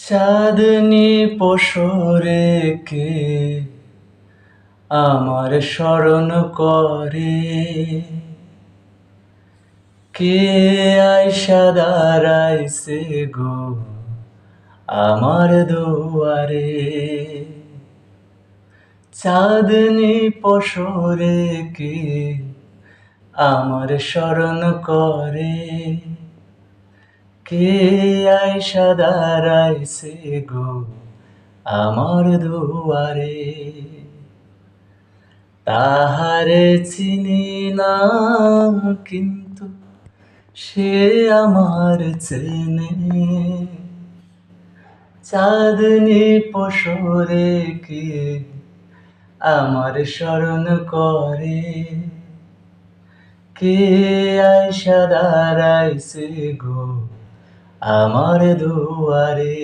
চাঁদনি পশরে কে আমার স্মরণ করে, কে আইসা দাঁড়াইছে গো আমার দুয়ারে। চাঁদনি পশরে কে আমার স্মরণ করে, কে আইসা দাঁড়াইছে গো আমার দুয়ারে। তাহারে চিনি না কিন্তু সে আমার চেনে, চাঁদনি পশরে কে আমার স্মরণ করে, কে আইসা দাঁড়াইছে গো আমার দুয়ারে।